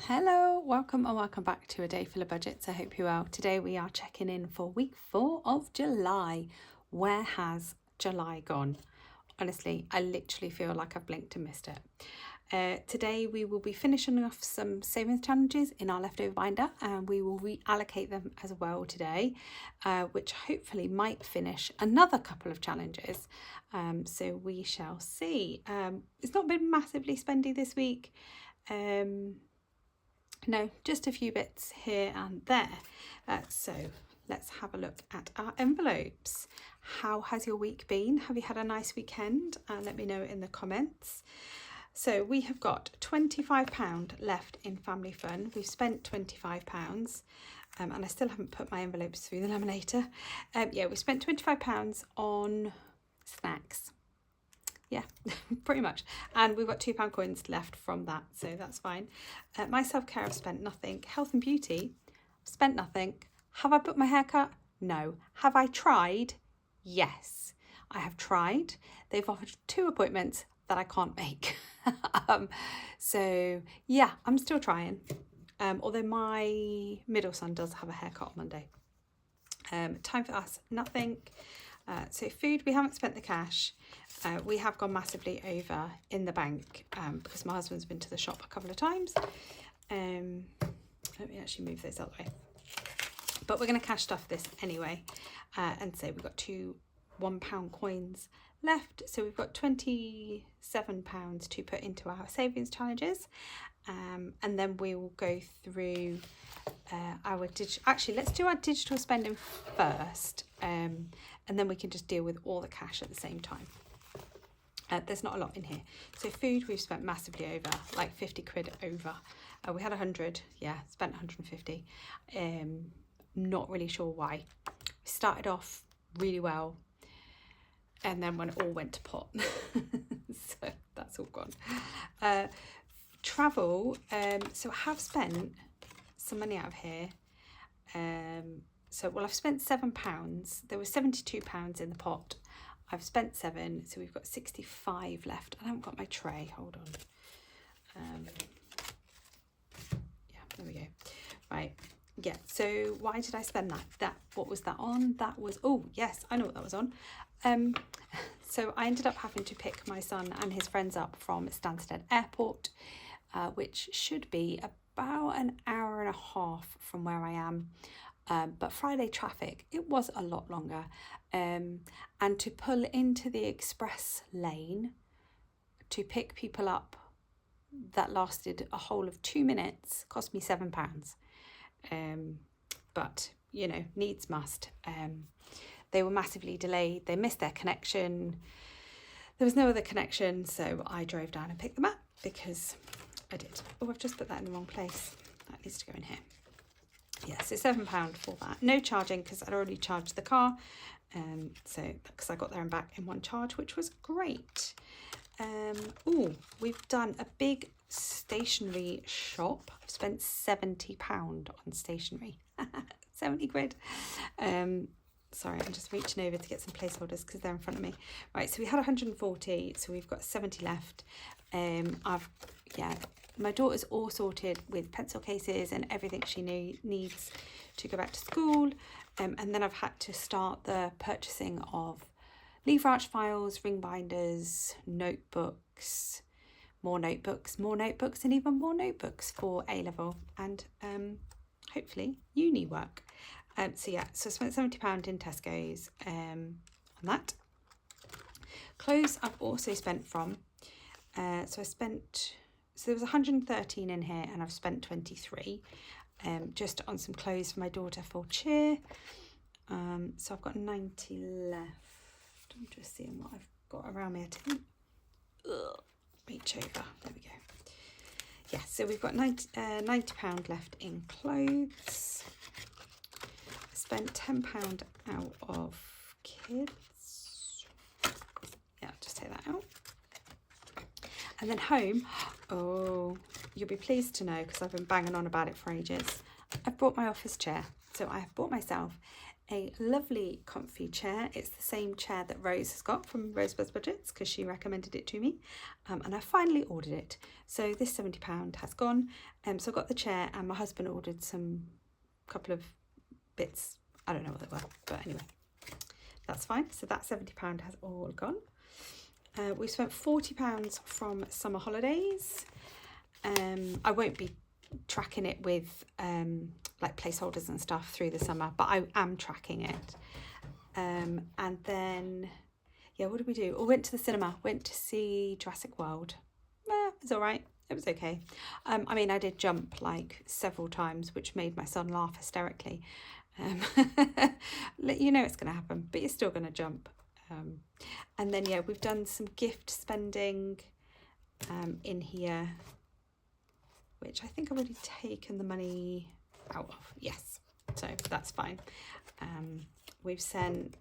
Hello, welcome and welcome back to A Day Full of Budgets. I hope you're well. Today we are checking in for week 4 of July. Where has July gone? Honestly, I literally feel like I've blinked and missed it. Today we will be finishing off some savings challenges in our leftover binder, and we will reallocate them as well today, which hopefully might finish another couple of challenges. So we shall see. It's not been massively spendy this week. No, just a few bits here and there. So let's have a look at our envelopes. How has your week been? Have you had a nice weekend? Let me know in the comments. So we have got £25 left in family fun. We've spent £25 and I still haven't put my envelopes through the laminator. Yeah, we spent £25 on snacks. Yeah, pretty much. And we've got £2 coins left from that, so that's fine. My self-care, I've spent nothing. Health and beauty, I've spent nothing. Have I booked my haircut? No. Have I tried? Yes, I have tried. They've offered 2 appointments that I can't make. So yeah, I'm still trying. Although my middle son does have a haircut on Monday. Time for us, nothing. So food, we haven't spent the cash. We have gone massively over in the bank because my husband's been to the shop a couple of times. Let me actually move those out the way. But we're going to cash stuff this anyway. And so we've got 2 £1 coins left. So we've got £27 to put into our savings challenges. And then we will go through our digital. Actually, let's do our digital spending first. And then we can just deal with all the cash at the same time. There's not a lot in here. So food, we've spent massively over, like 50 quid over. We had 100, yeah, spent 150. Not really sure why. We started off really well, and then when it all went to pot, so that's all gone. Travel, so I have spent some money out of here. I've spent £7. There was £72 in the pot. I've spent 7, so we've got 65 left. I haven't got my tray. Hold on. Yeah, there we go. Right. Yeah. So why did I spend that? What was that on? That was, oh yes, I know what that was on. So I ended up having to pick my son and his friends up from Stansted Airport, which should be about an hour and a half from where I am. But Friday traffic, it was a lot longer. And to pull into the express lane to pick people up that lasted a whole of 2 minutes cost me £7. But, you know, needs must. They were massively delayed. They missed their connection. There was no other connection, so I drove down and picked them up because I did. Oh, I've just put that in the wrong place. That needs to go in here. Yeah, so £7 for that. No charging because I'd already charged the car. So because I got there and back in one charge, which was great. We've done a big stationery shop. I've spent £70 on stationery. 70 quid. Sorry, I'm just reaching over to get some placeholders because they're in front of me. Right, so we had 140, so we've got 70 left. My daughter's all sorted with pencil cases and everything she needs to go back to school. And then I've had to start the purchasing of lever arch files, ring binders, notebooks, more notebooks, and even more notebooks for A-level and hopefully uni work. So I spent £70 in Tesco's on that. Clothes I've also spent from. So there was 113 in here and I've spent 23 just on some clothes for my daughter for cheer. So I've got 90 left. I'm just seeing what I've got around me. Reach over. There we go. Yeah, so we've got £90 left in clothes. I spent £10 out of kids. Yeah, I'll just take that out. And then home, oh, you'll be pleased to know, because I've been banging on about it for ages, I've bought my office chair. So I have bought myself a lovely comfy chair. It's the same chair that Rose has got from Rosebud's Budgets because she recommended it to me, and I finally ordered it. So this £70 has gone. So I got the chair, and my husband ordered some couple of bits. I don't know what they were, but anyway, that's fine. So that £70 has all gone. We spent £40 from summer holidays. I won't be tracking it with like placeholders and stuff through the summer, but I am tracking it. And then, yeah, what did we do? We went to the cinema, went to see Jurassic World. It was all right. It was okay. I mean, I did jump like several times, which made my son laugh hysterically. You know it's going to happen, but you're still going to jump. And then, yeah, we've done some gift spending in here, which I think I've already taken the money out of. Yes, so that's fine. We've sent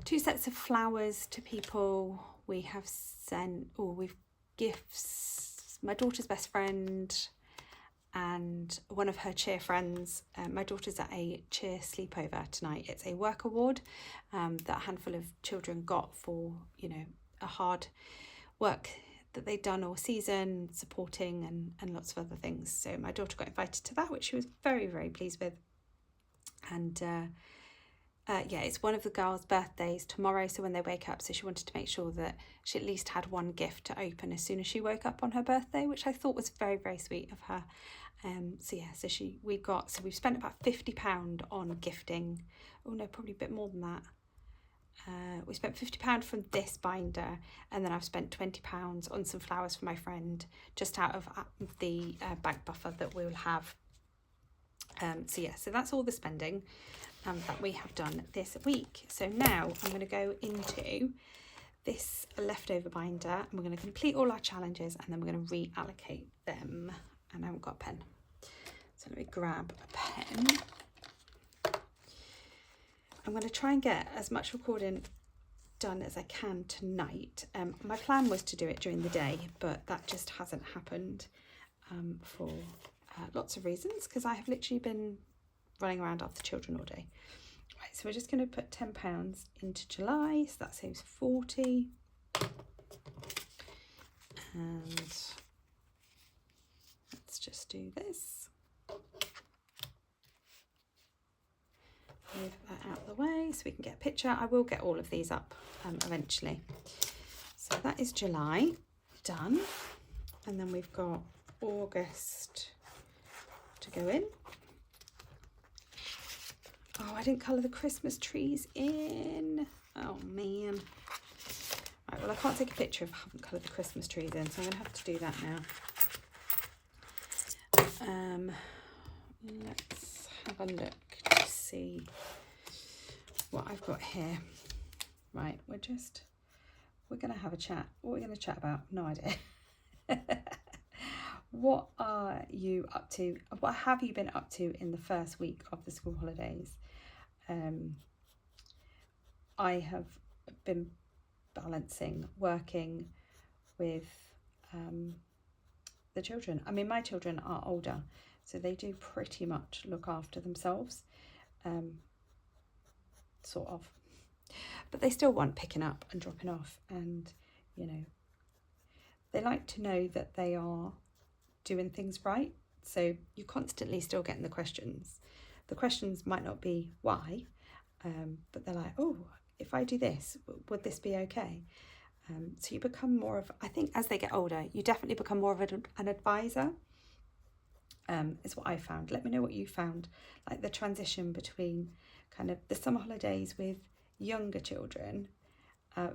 2 sets of flowers to people. We have sent, we've gifts, my daughter's best friend and one of her cheer friends. My daughter's at a cheer sleepover tonight. It's a work award that a handful of children got for, you know, a hard work that they'd done all season, supporting and lots of other things. So my daughter got invited to that, which she was very, very pleased with. And yeah, it's one of the girls' birthdays tomorrow, so when they wake up, so she wanted to make sure that she at least had one gift to open as soon as she woke up on her birthday, which I thought was very, very sweet of her. So yeah, so we've spent about £50 on gifting. Oh no, probably a bit more than that. We spent £50 from this binder, and then I've spent £20 on some flowers for my friend, just out of the bank buffer that we'll have. So yeah, so that's all the spending that we have done this week. So now I'm going to go into this leftover binder, and we're going to complete all our challenges, and then we're going to reallocate them. And I haven't got a pen, so let me grab a pen. I'm going to try and get as much recording done as I can tonight. My plan was to do it during the day, but that just hasn't happened for lots of reasons, because I have literally been running around after children all day. Right, so we're just going to put £10 into July, so that saves 40. And let's just do this. Move that out of the way so we can get a picture. I will get all of these up eventually. So that is July done, and then we've got August to go in. Oh, I didn't colour the Christmas trees in. Oh man. Right, well, I can't take a picture if I haven't coloured the Christmas trees in, so I'm going to have to do that now. Let's have a look to see what I've got here. Right, we're going to have a chat. What are we going to chat about? No idea. What are you up to? What have you been up to in the first week of the school holidays? I have been balancing working with the children. I mean, my children are older, so they do pretty much look after themselves, sort of. But they still want picking up and dropping off, and, you know, they like to know that they are doing things right. So you're constantly still getting the questions. The questions might not be why, but they're like, oh, if I do this, would this be okay? So you become more of, I think as they get older, you definitely become more of an advisor, is what I found. Let me know what you found, like the transition between kind of the summer holidays with younger children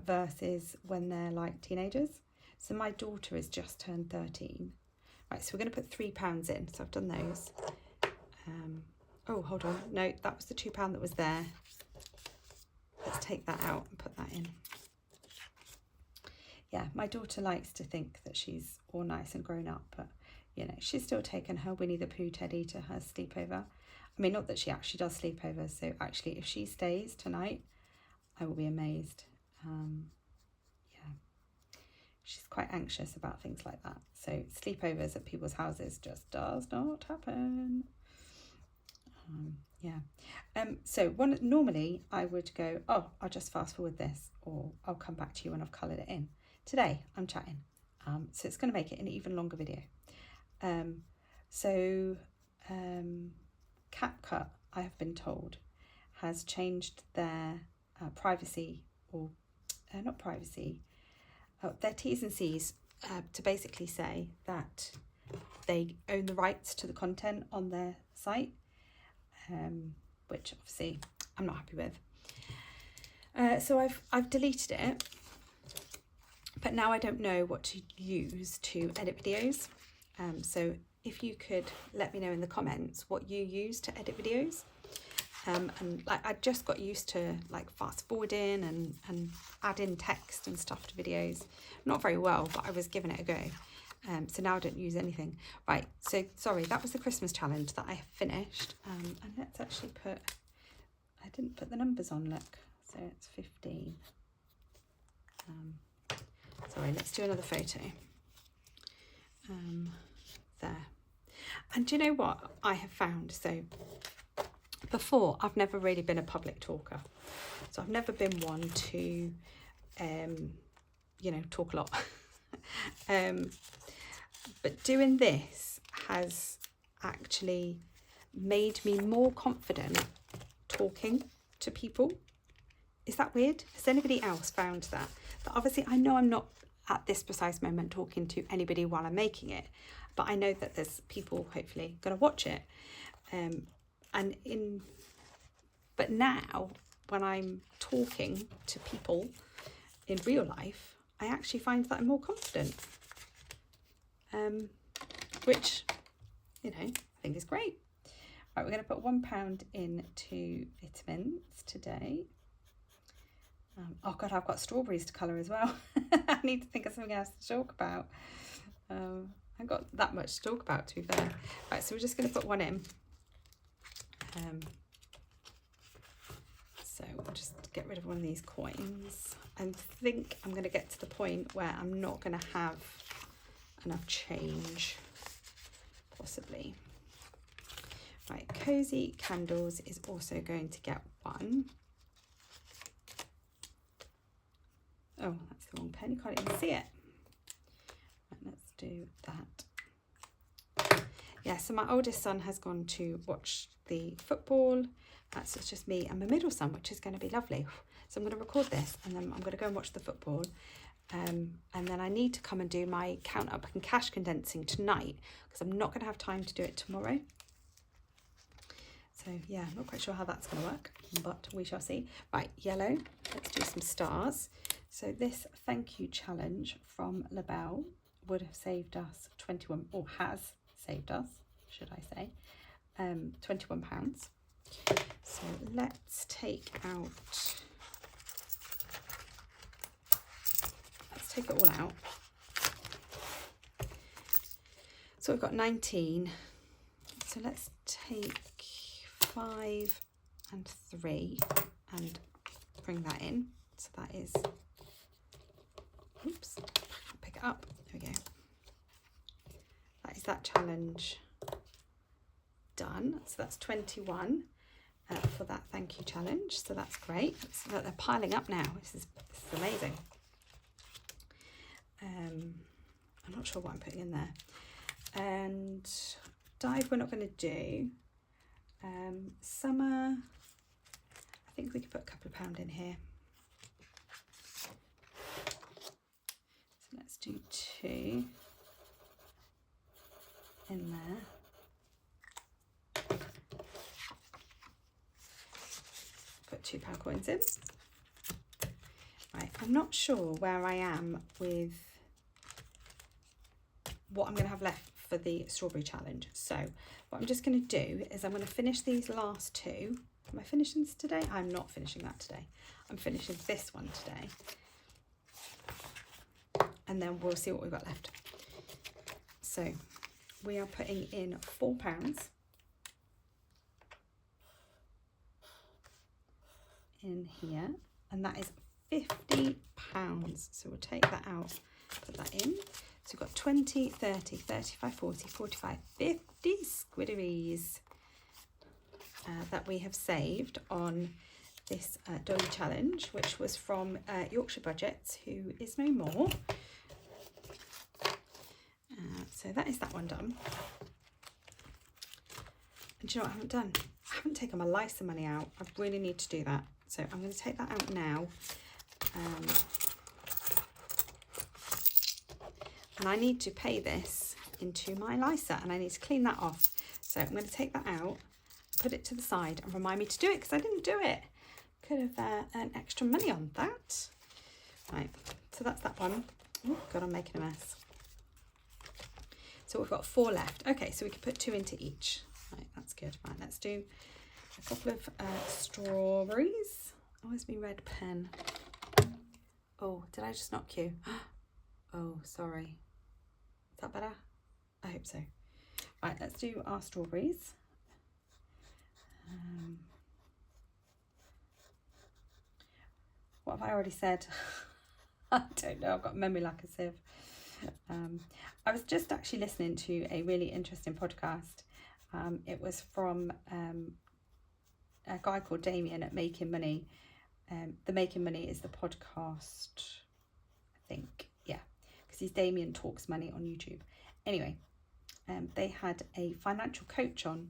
versus when they're like teenagers. So my daughter has just turned 13. Right, so we're going to put £3 in. So I've done those. Oh, hold on. No, that was the £2 that was there. Let's take that out and put that in. Yeah, my daughter likes to think that she's all nice and grown up, but, you know, she's still taken her Winnie the Pooh teddy to her sleepover. I mean, not that she actually does sleepovers, so actually if she stays tonight, I will be amazed. Yeah, she's quite anxious about things like that. So sleepovers at people's houses just does not happen. So normally I would go, oh, I'll just fast forward this, or I'll come back to you when I've coloured it in. Today I'm chatting, so it's going to make it an even longer video. CapCut, I have been told, has changed their privacy, or not privacy, their T's and C's to basically say that they own the rights to the content on their site, which obviously I'm not happy with. So I've deleted it, but now I don't know what to use to edit videos. So if you could let me know in the comments what you use to edit videos. And like, I just got used to like fast forwarding and adding text and stuff to videos. Not very well, but I was giving it a go. So now I don't use anything. Right, so sorry, that was the Christmas challenge that I have finished. And let's actually put, I didn't put the numbers on, look. So it's 15. Sorry, let's do another photo. There. And do you know what I have found? So before, I've never really been a public talker. So I've never been one to, you know, talk a lot. But doing this has actually made me more confident talking to people. Is that weird? Has anybody else found that? But obviously I know I'm not at this precise moment talking to anybody while I'm making it, but I know that there's people hopefully going to watch it. But now when I'm talking to people in real life, I actually find that I'm more confident, which, you know, I think is great. Right, we're going to put £1 into vitamins today. Oh God, I've got strawberries to colour as well. I need to think of something else to talk about. I've got that much to talk about, to be fair. Right, so we're just going to put one in. So we'll just get rid of one of these coins. I think I'm going to get to the point where I'm not going to have enough change, possibly. Right, Cozy Candles is also going to get one. Oh, that's the wrong pen, you can't even see it. Right, let's do that. Yeah, so my oldest son has gone to watch the football. That's just me and my middle son, which is going to be lovely. So I'm going to record this and then I'm going to go and watch the football. And then I need to come and do my count up and cash condensing tonight because I'm not going to have time to do it tomorrow. So yeah, I'm not quite sure how that's going to work, but we shall see. Right, yellow, let's do some stars. So this thank you challenge from LaBelle would have saved us 21, or has saved us, should I say, £21. So let's take it all out. So we've got 19. So let's take 5 and 3 and bring that in. So that is, oops, I'll pick it up. There we go. That is that challenge done. So that's 21 for that thank you challenge. So that's great. So they're piling up now. This is amazing. I'm not sure what I'm putting in there. And dive we're not going to do. Summer, I think we could put a couple of pound in here. So let's do 2 in there. Put £2 coins in. Right, I'm not sure where I am with what I'm going to have left for the strawberry challenge. So what I'm just going to do is I'm going to finish these last 2. Am I finishing this today? I'm not finishing that today. I'm finishing this one today. And then we'll see what we've got left. So we are putting in £4 in here, and that is £50. So we'll take that out, put that in. So we've got 20, 30, 35, 40, 45, 50 squiddies. that we have saved on this dolly challenge, which was from Yorkshire Budgets, who is no more. So that is that one done. And do you know what I haven't done? I haven't taken my LISA money out. I really need to do that. So I'm going to take that out now. And I need to pay this into my LISA, and I need to clean that off. So I'm going to take that out, put it to the side, and remind me to do it, because I didn't do it. Could have earned extra money on that. Right, so that's that one. Oh God, I'm making a mess. So we've got 4 left. Okay, so we can put 2 into each. Right, that's good. Right, let's do a couple of strawberries. Oh, where's my red pen? Oh, did I just knock you? Oh, sorry. Is that better? I hope so. Right, let's do our strawberries. What have I already said? I don't know. I've got memory like a sieve. I was just actually listening to a really interesting podcast. It was from a guy called Damien at Making Money. The Making Money is the podcast, I think. Yeah, because he's Damien Talks Money on YouTube. Anyway, they had a financial coach on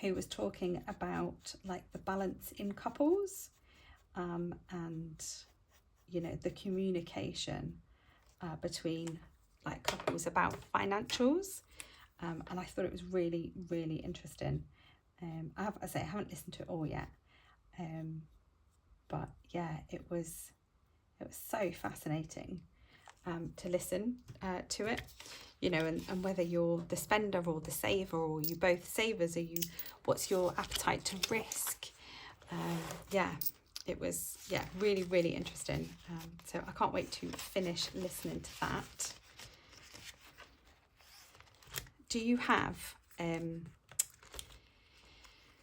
who was talking about like the balance in couples, and you know, the communication between like couples about financials, and I thought it was really, really interesting. I haven't listened to it all yet, but yeah, it was so fascinating to listen to it, you know, and whether you're the spender or the saver, or you both savers, or what's your appetite to risk. Yeah, it was, yeah, really, really interesting. So I can't wait to finish listening to that. Do you have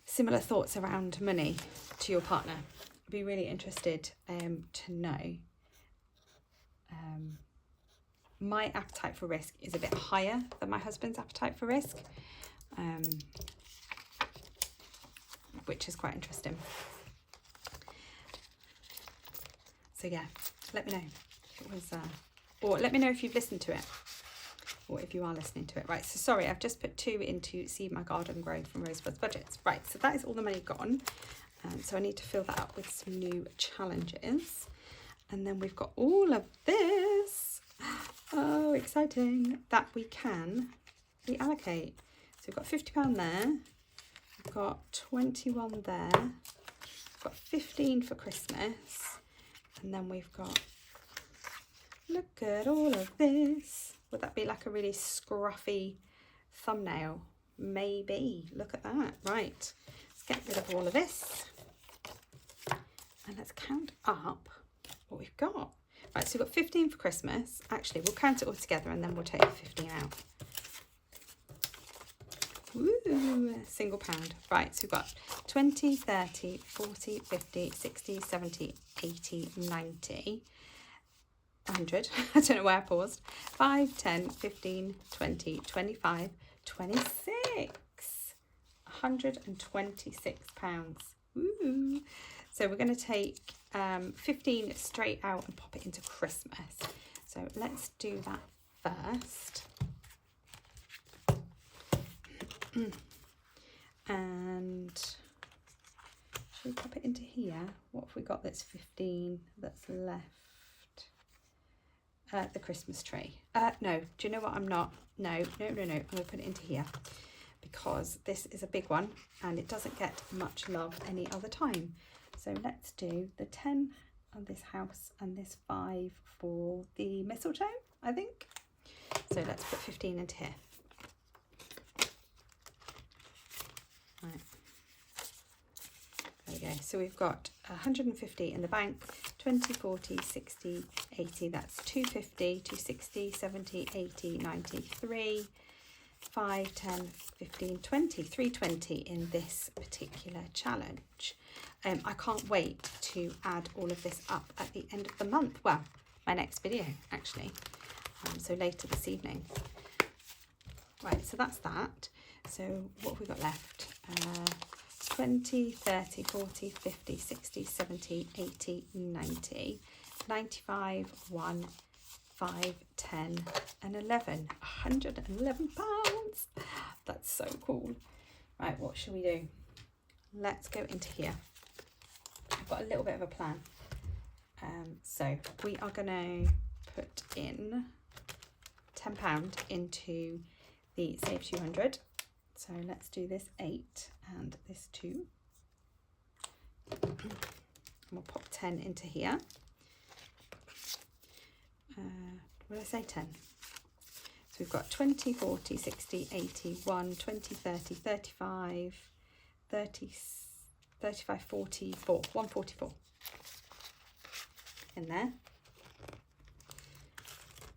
similar thoughts around money to your partner? I'd be really interested to know. My appetite for risk is a bit higher than my husband's appetite for risk, which is quite interesting. So yeah, let me know if it was, or let me know if you've listened to it, or if you are listening to it. Right, so sorry, I've just put 2 into Seed My Garden Grow from Rosebud's Budgets. Right, so that is all the money gone. So I need to fill that up with some new challenges. And then we've got all of this. Oh, exciting, that we can reallocate. So we've got £50 there. We've got 21 there. We've got 15 for Christmas. And then we've got, look at all of this. Would that be like a really scruffy thumbnail? Maybe. Look at that. Right. Let's get rid of all of this. And let's count up what we've got. Right, so we've got 15 for Christmas. Actually, we'll count it all together and then we'll take the 15 out. Woo, single pound. Right, so we've got 20, 30, 40, 50, 60, 70, 80, 90, 100. I don't know where I paused. 5, 10, 15, 20, 25, 26. £126. Woo. So we're going to take 15 straight out and pop it into Christmas. So let's do that first. And should we pop it into here? What have we got that's 15 that's left? The Christmas tree. No, do you know what? I'm not. No. I'm going to put it into here because this is a big one and it doesn't get much love any other time. So let's do the 10 on this house and this 5 for the mistletoe, I think. So let's put 15 into here. Right. There we go. So we've got 150 in the bank, 20, 40, 60, 80. That's 250, 260, 70, 80, 93, 5, 10, 15, 20, 320 in this particular challenge. I can't wait to add all of this up at the end of the month. Well, my next video, actually. So later this evening. Right, so that's that. So what have we got left? 20, 30, 40, 50, 60, 70, 80, 90, 95, 1, 5, 10 and 11. £111. That's so cool. Right, what shall we do? Let's go into here. I've got a little bit of a plan. So we are going to put in £10 into the Save 200. So let's do this 8 and this 2. And we'll pop 10 into here. What did I say, 10? So we've got 20, 40, 60, 80, 1, 20, 30, 35, 30, 35, 44, 144 in there.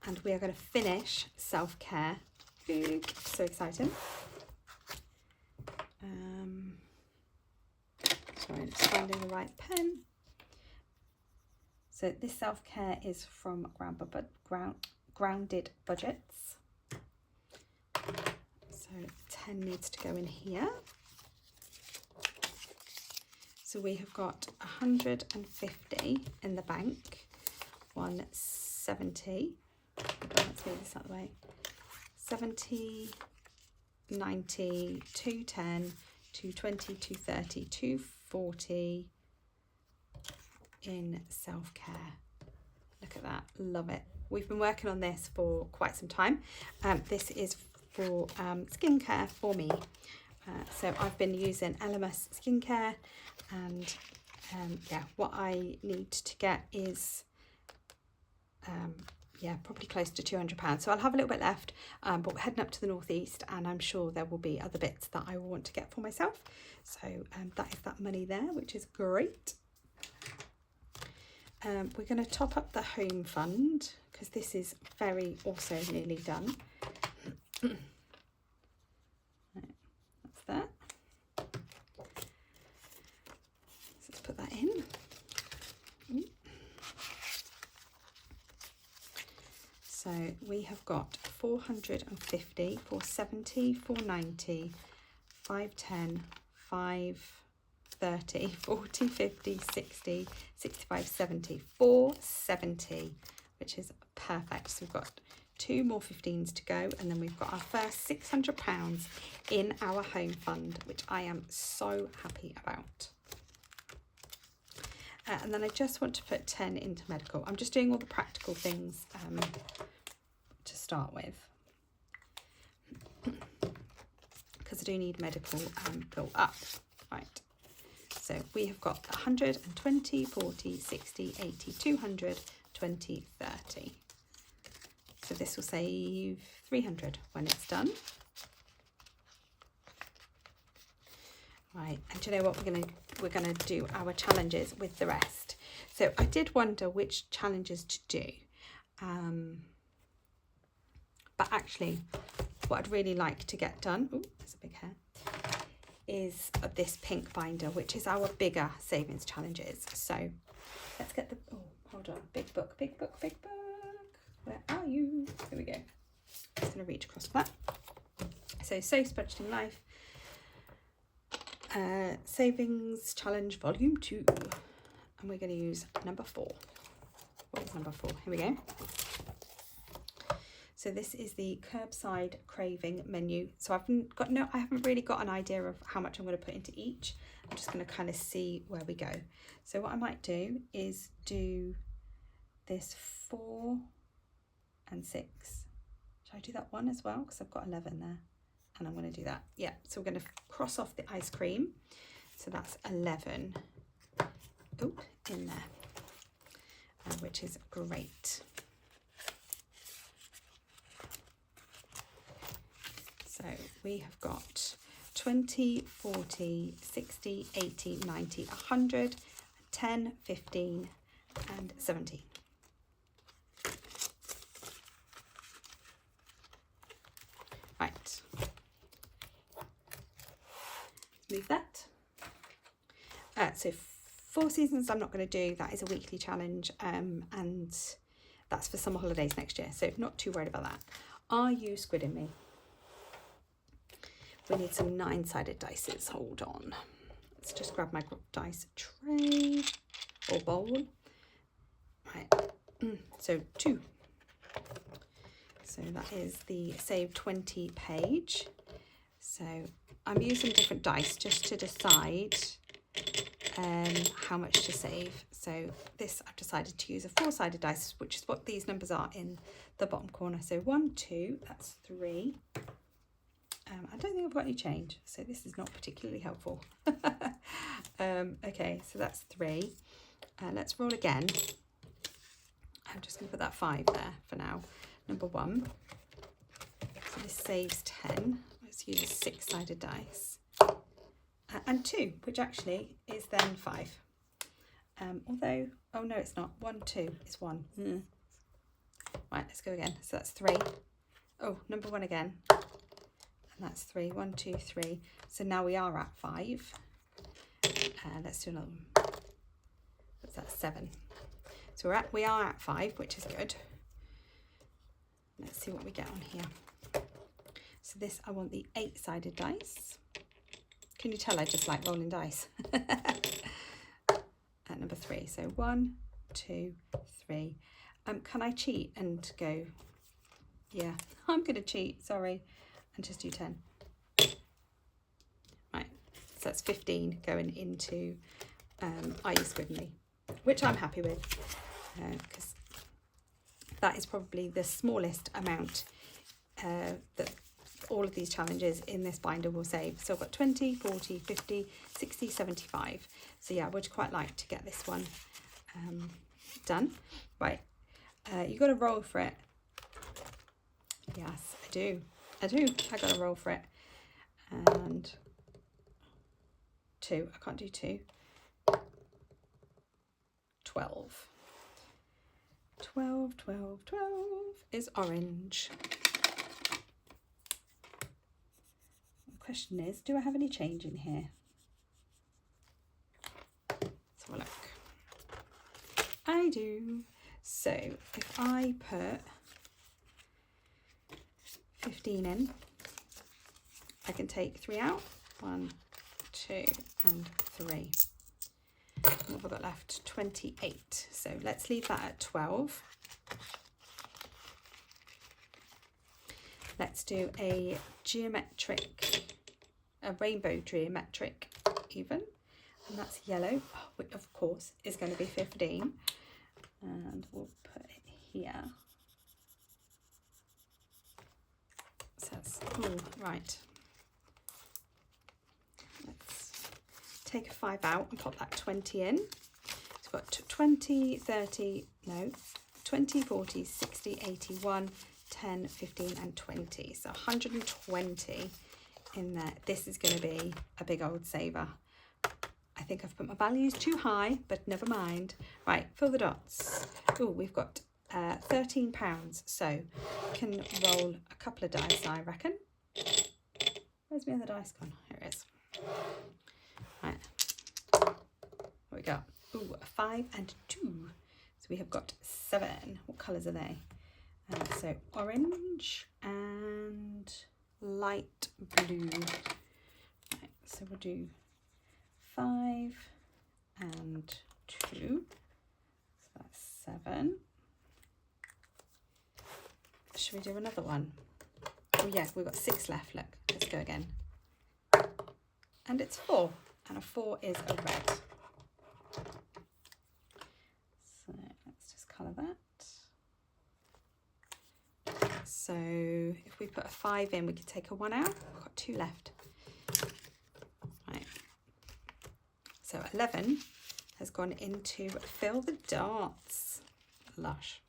And we are going to finish self-care. So exciting. Sorry, just finding the right pen. So this self-care is from Grounded Budgets. So 10 needs to go in here. So we have got 150 in the bank, 170. Let's move this out of the way. 70, 90, 210, 220, 230, 240 in self-care. Look at that, love it. We've been working on this for quite some time. This is for skincare for me. So I've been using LMS skincare, and yeah, what I need to get is yeah, probably close to £200. So I'll have a little bit left, but we're heading up to the northeast, and I'm sure there will be other bits that I will want to get for myself. So that is that money there, which is great. We're going to top up the home fund because this is also nearly done. That's that. So let's put that in. So we have got 450, 470, 490, 510, 530, 40, 50, 60, 65, 70, 470, which is perfect. So we've got 2 more 15s to go, and then we've got our first £600 in our home fund, which I am so happy about. And then I just want to put 10 into medical. I'm just doing all the practical things to start with, because I do need medical built up. Right, so we have got 120, 40, 60, 80, 200, 20, 30. So this will save 300 when it's done. Right, and do you know what, we're gonna do our challenges with the rest. So I did wonder which challenges to do, but actually what I'd really like to get done, oh, there's a big hair, is this pink binder, which is our bigger savings challenges. So let's get the, oh, hold on, big book, big book, big book. Where are you? Here we go. Just gonna reach across for that. So Safe Budgeting Life, Savings Challenge Volume 2, and we're going to use number 4. What was number 4? Here we go. So this is the curbside craving menu. So I haven't really got an idea of how much I'm going to put into each. I'm just going to kind of see where we go. So what I might do is do this 4 and 6. Should I do that 1 as well? Because I've got 11 there. And I'm going to do that. Yeah, so we're going to cross off the ice cream. So that's 11 in there, which is great. So we have got 20, 40, 60, 80, 90, 100, 10, 15 and 17. Right. Move that. So 4 seasons I'm not going to do. That is a weekly challenge, and that's for summer holidays next year, so not too worried about that. Are you squidding me? We need some 9-sided dices. Hold on. Let's just grab my dice tray or bowl. Right. So 2. So that is the Save 20 page. So I'm using different dice just to decide how much to save. So this, I've decided to use a 4-sided dice, which is what these numbers are in the bottom corner. So 1, 2, that's 3. I don't think I've got any change, so this is not particularly helpful. Okay, so that's 3. Let's roll again. I'm just going to put that 5 there for now. Number 1. So this saves 10. Let's use a 6-sided dice. And 2, which actually is then 5. Although, oh no, it's not. 1, 2 is 1. Right, let's go again. So that's 3. Oh, number 1 again. And that's 3. 1, 2, 3. So now we are at 5. Let's do another one. What's that? 7. So we are at 5, which is good. Let's see what we get on here. So this, I want the 8-sided dice. Can you tell I just like rolling dice? At number 3. So 1, 2, 3. Can I cheat and go? Yeah, I'm going to cheat. Sorry, and just do 10. Right. So that's 15 going into Are You Squiddly, which I'm happy with because that is probably the smallest amount that all of these challenges in this binder will save. So I've got 20, 40, 50, 60, 75. So yeah, I would quite like to get this one done. Right, you got to roll for it. Yes, I do. I got to roll for it. And 2, I can't do 2. 12. 12, 12, 12 is orange. The question is, do I have any change in here? Let's have a look. I do. So if I put 15 in, I can take 3 out. 1, 2 and 3. What have I got left? 28. So let's leave that at 12. Let's do a rainbow geometric even, and that's yellow, which of course is going to be 15, and we'll put it here. So that's right. Let's take a 5 out and pop that 20 in. So we've got 20, 30, no, 20, 40, 60, 81, 10, 15 and 20. So 120 in there. This is going to be a big old saver. I think I've put my values too high, but never mind. Right, fill the dots. Oh, we've got £13. So can roll a couple of dice, I reckon. Where's my other dice gone? Here it is. Right. What we got? Ooh, a 5 and 2. So we have got 7. What colours are they? So orange and light blue. Right, so we'll do 5 and 2. So that's 7. Should we do another one? Oh yeah, we've got 6 left. Look, let's go again. And it's 4, and a 4 is a red. So let's just colour that. So if we put a 5 in, we could take a 1 out. We've got 2 left. Right. So 11 has gone into fill the dots. Lush.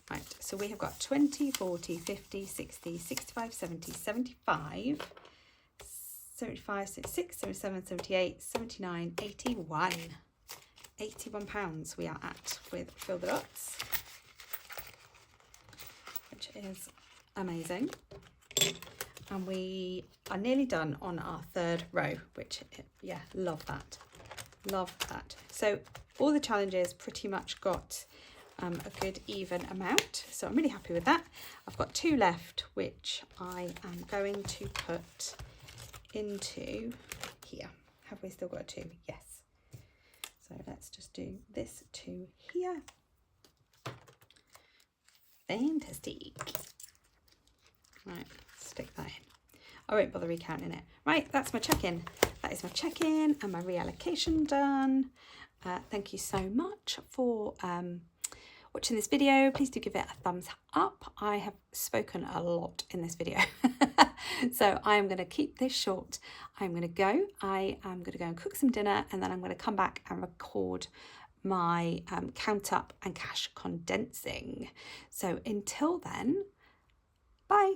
Right, so we have got 20, 40, 50, 60, 65, 70, 75, 75, 76, 77, 78, 79, 81. £81 we are at with fill the dots, which is amazing. And we are nearly done on our 3rd row, which, yeah, love that. Love that. So all the challenges pretty much got a good even amount. So I'm really happy with that. I've got 2 left, which I am going to put into here. Have we still got 2? Yes. So let's just do this 2 here. Fantastic. Right, stick that in. I won't bother recounting it. Right, that's my check-in. That is my check-in and my reallocation done. Thank you so much for watching this video. Please do give it a thumbs up. I have spoken a lot in this video. So I am going to keep this short. I'm going to go. I am going to go and cook some dinner, and then I'm going to come back and record my count up and cash condensing. So until then, bye.